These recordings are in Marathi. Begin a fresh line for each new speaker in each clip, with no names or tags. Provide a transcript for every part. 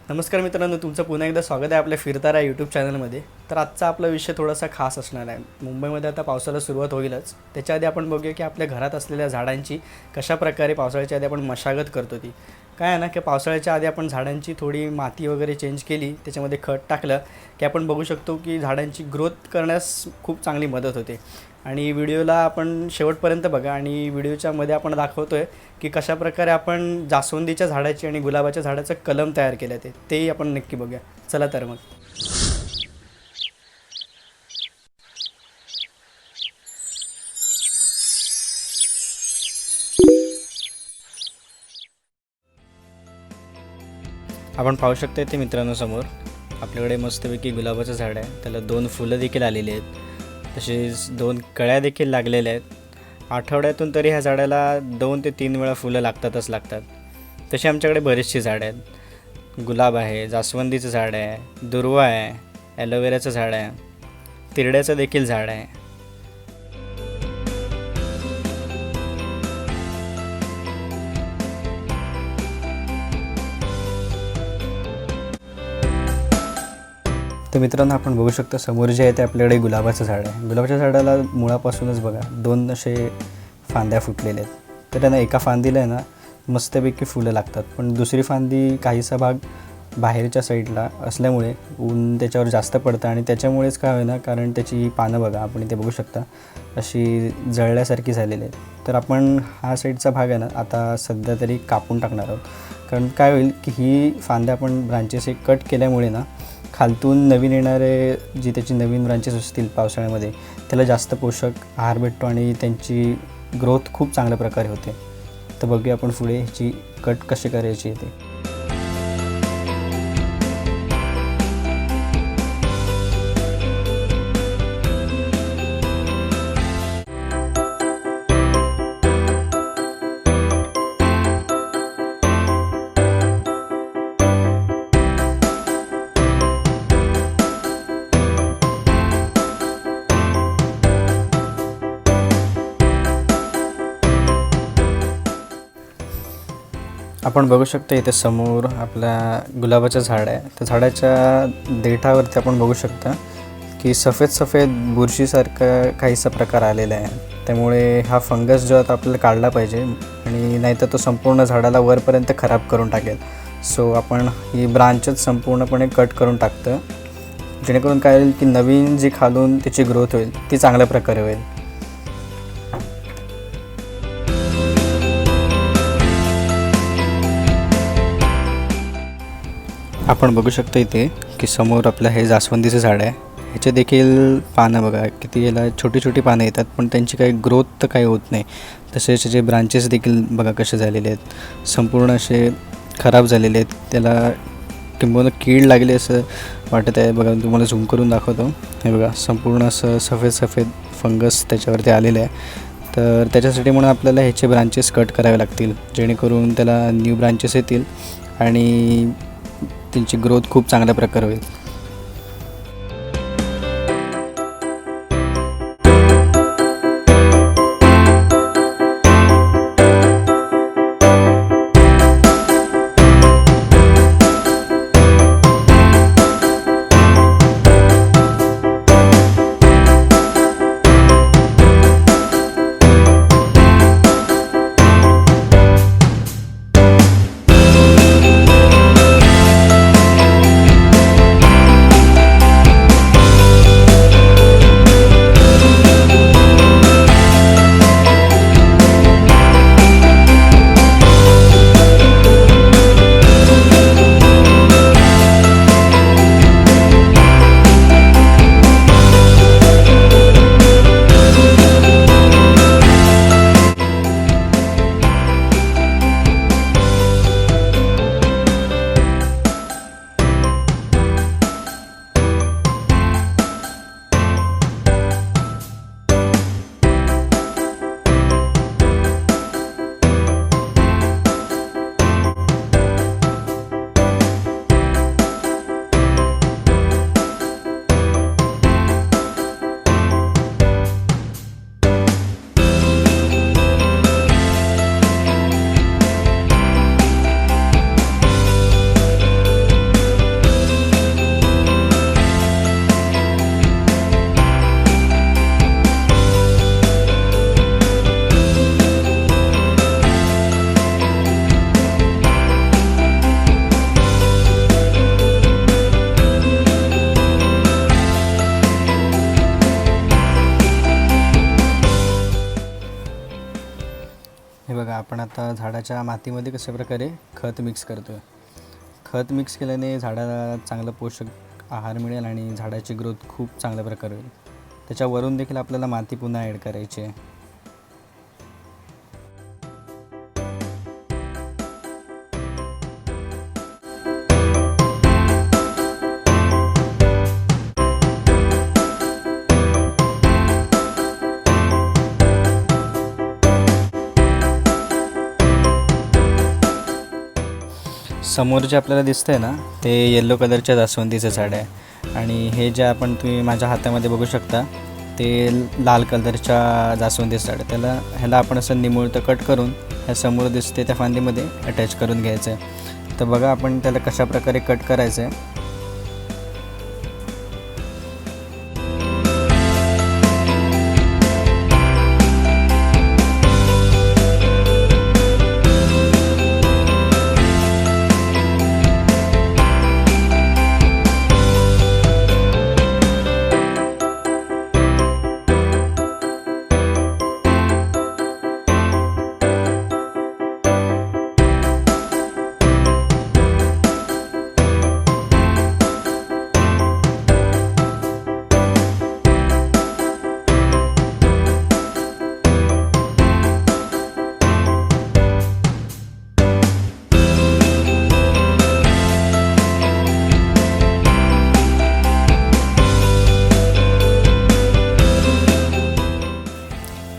नमस्कार मित्रांनो, तुमचं पुन्हा एकदा स्वागत आहे आपल्या फिरतारा यूट्यूब चॅनलमध्ये। तर आजचा आपला विषय थोडासा खास असणार आहे। मुंबईमध्ये आता पावसाला सुरुवात होईलच, त्याच्या आधी आपण बघूया की आपल्या घरात असलेल्या झाडांची कशा प्रकारे पावसाळ्याच्या आधी आपण मशागत करतो। ती काय आहे ना की पावसाळ्याच्या आधी आपण झाडांची थोडी माती वगैरे चेंज केली, त्याच्यामध्ये खत टाकलं की आपण बघू शकतो की झाडांची ग्रोथ करण्यास खूप चांगली मदत होते। आणि व्हिडिओला आपण शेवटपर्यंत बघा आणि व्हिडिओच्या मध्ये आपण दाखवतोय की कशा प्रकारे आपण जास्वंदीच्या झाडाची आणि गुलाबाच्या झाडाचं कलम तयार केलं तेही आपण नक्की बघूया। चला तर मग आपण पाहू शकतो ते मित्रांनो, समोर आपल्याकडे मस्तपैकी गुलाबाचं झाड आहे। त्याला 2 फुलं देखील आलेली आहेत, तसेच 2 कळ्या देखील लागलेल्या आहेत। आठवड्यातून तरी ह्या झाडाला 2 ते 3 वेळा फुलं लागतातच लागतात। तशी आमच्याकडे बरीचशी झाडं आहेत। गुलाब आहे, जास्वंदीचं झाड आहे, दुर्वा आहे, ॲलोवेराचं झाड आहे, तिरड्याचं देखील झाड आहे। तर मित्रांनो, आपण बघू शकतो समोर जे आहे ते आपल्याकडे गुलाबाचं झाड आहे। गुलाबाच्या झाडाला मुळापासूनच बघा 2 असे फांद्या फुटलेल्या आहेत। तर त्यांना एका फांदीला आहे ना मस्तपैकी फुलं लागतात, पण दुसरी फांदी काहीसा भाग बाहेरच्या साईडला असल्यामुळे ऊन त्याच्यावर जास्त पडतं आणि त्याच्यामुळेच काय होईना, कारण त्याची पानं बघा, आपण इथे बघू शकता अशी जळल्यासारखी झालेली आहेत। तर आपण हा साईडचा भाग आहे ना आता सध्या तरी कापून टाकणार आहोत, कारण काय होईल की ही फांद्या आपण ब्रांचेस एक कट केल्यामुळे ना खालतून नवीन येणारे जी त्याची नवीन ब्रांचेस असतील पावसाळ्यामध्ये त्याला जास्त पोषक आहार भेटतो आणि त्यांची ग्रोथ खूप चांगल्या प्रकारे होते। तर बघूया आपण पुढे ह्याची कट कशी करायची आहे ते। आपण बघू शकतो इथे समोर आपल्या गुलाबाचं झाड आहे। त्या झाडाच्या देठावरती आपण बघू शकता की सफेद बुरशीसारखा काहीसा प्रकार आलेला आहे। त्यामुळे हा फंगस जो आता आपल्याला काढला पाहिजे आणि नाहीतर तो संपूर्ण झाडाला वरपर्यंत खराब करून टाकेल। सो आपण ही ब्रांचच संपूर्णपणे कट करून टाकतं, जेणेकरून काय होईल की नवीन जी खालून त्याची ग्रोथ होईल ती चांगल्या प्रकारे होईल। आपण बघू शकतो इथे की समोर आपलं हे जास्वंदीचं झाड आहे। ह्याचे देखील पानं बघा किती, याला छोटी पानं येतात पण त्यांची काही ग्रोथ तर काही होत नाही। तसेच त्याचे ब्रांचेस देखील बघा कसे झालेले आहेत, संपूर्ण असे खराब झालेले आहेत। त्याला किंबहुना कीड लागली असं वाटत आहे। बघा तुम्हाला झूम करून दाखवतो, हे बघा संपूर्ण असं सफेद फंगस त्याच्यावरती आलेलं आहे। तर त्याच्यासाठी म्हणून आपल्याला ह्याचे ब्रांचेस कट करावे लागतील, जेणेकरून त्याला न्यू ब्रांचेस येतील आणि त्यांची ग्रोथ खूप चांगल्या प्रकारे होईल। आपण आता झाडाच्या मातीमध्ये कशा प्रकारे खत मिक्स करतो आहे. खत मिक्स केल्याने झाडाला चांगलं पोषक आहार मिळेल आणि झाडाची ग्रोथ खूप चांगल्या प्रकारे होईल. त्याच्यावरून देखील आपल्याला माती पुन्हा ॲड करायची आहे. समोर जे आपल्याला दिसतंय ना ते येलो कलरच्या जास्वंदीचं झाड आहे आणि हे जे तुम्ही माझ्या हातामध्ये बघू शकता ते लाल कलरच्या जास्वंदीचं झाड आहे. ह्याला आपण असं निमुळतं कट करून ह्या समोर दिसते त्या फांदीमध्ये अटॅच करून घ्यायचं आहे. तर बघा आपण त्याला कशा प्रकारे कट करायचं आहे.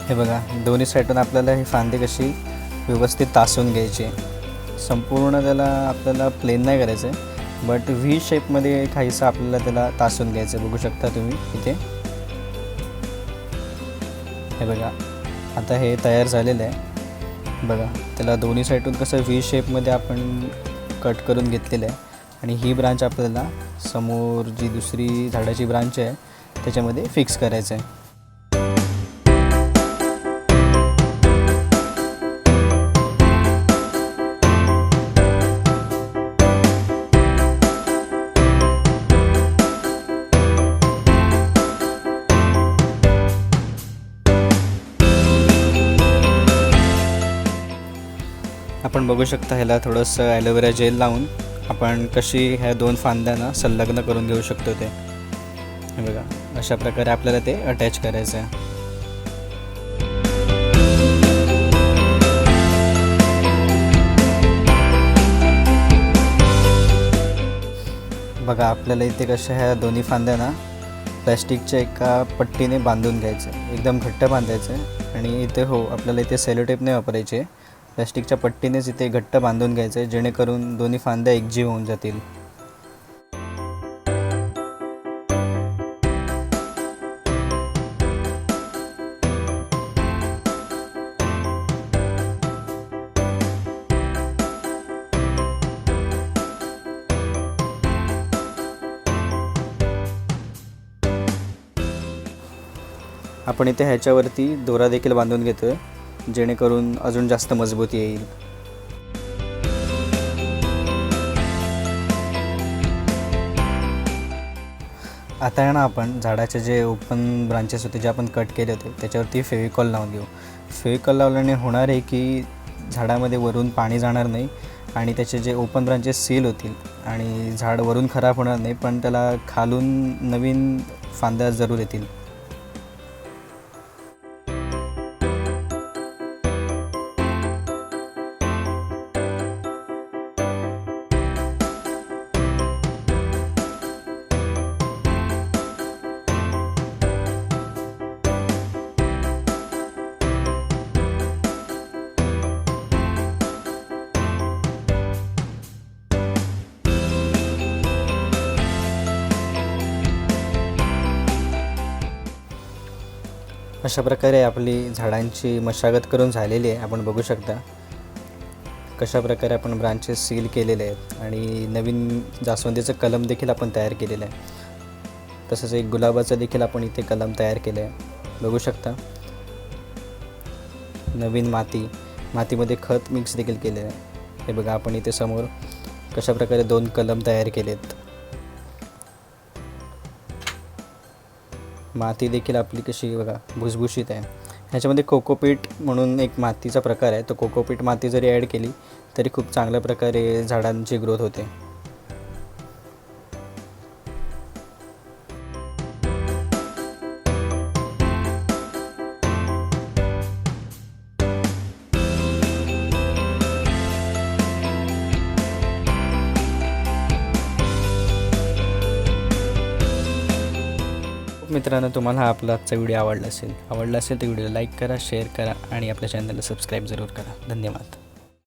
हे बघा दोन्ही साईडून आपल्याला ही फांदी कशी व्यवस्थित तासून घ्यायची. संपूर्ण त्याला आपल्याला प्लेन नाही करायचं आहे, बट व्ही शेपमध्ये काहीसं आपल्याला त्याला तासून घ्यायचं आहे. बघू शकता तुम्ही इथे. हे बघा आता हे तयार झालेलं आहे. बघा त्याला दोन्ही साईडून कसं व्ही शेपमध्ये आपण कट करून घेतलेलं आहे आणि ही ब्रांच आपल्याला समोर जी दुसरी झाडाची ब्रांच आहे त्याच्यामध्ये फिक्स करायचं आहे. आपण बघू शकता ह्याला थोडंसं ॲलोवेरा जेल लावून आपण कशी ह्या दोन फांद्यांना संलग्न करून घेऊ शकतो ते. हे बघा अशा प्रकारे आपल्याला ते अटॅच करायचं आहे. बघा आपल्याला इथे कशा ह्या दोन्ही फांद्यांना प्लॅस्टिकच्या एका पट्टीने बांधून घ्यायचं आहे. एकदम घट्ट बांधायचं आहे आणि इथे आपल्याला इथे सेलोटेप नाही वापरायचे. प्लॅस्टिकच्या पट्टीनेच इथे घट्ट बांधून घ्यायचं आहे जेणेकरून दोन्ही फांद्या एकजीव होऊन जातील. आपण इथे ह्याच्यावरती दोरा देखील बांधून घेतोय जेणेकरून अजून जास्त मजबूती येईल. आता आहे ना आपण झाडाचे जे ओपन ब्रांचेस होते जे आपण कट केले होते त्याच्यावरती फेविकॉल लावून घेऊ. फेविकॉल लावल्याने होणार आहे की झाडामध्ये वरून पाणी जाणार नाही आणि त्याचे जे ओपन ब्रांचेस सील होतील आणि झाड वरून खराब होणार नाही, पण त्याला खालून नवीन फांद्या जरूर येतील. अशा प्रकारे आपली झाडांची मशागत करून झालेली आहे. आपण बघू शकता कशा प्रकारे आपण ब्रांचेस सील केलेले आहेत आणि नवीन जास्वंदीचं कलम देखील आपण तयार केलेलं आहे. तसंच एक गुलाबाचं देखील आपण इथे कलम तयार केलं आहे. बघू शकता नवीन मातीमध्ये खत मिक्स देखील केले आहे. हे बघा आपण इथे समोर कशा प्रकारे 2 कलम तयार केलेत. माती देखील आपली कशी बघा भुसभुशीत आहे. ह्याच्यामध्ये कोकोपीट म्हणून एक मातीचा प्रकार आहे, तो कोकोपीट माती जरी ॲड केली तरी खूप चांगल्या प्रकारे झाडांची ग्रोथ होते. मित्रांनो, तुम्हाला हा आपला आजचा व्हिडिओ आवडला असेल तर व्हिडिओला लाईक करा, शेअर करा आणि आपल्या चॅनलला सबस्क्राईब जरूर करा. धन्यवाद.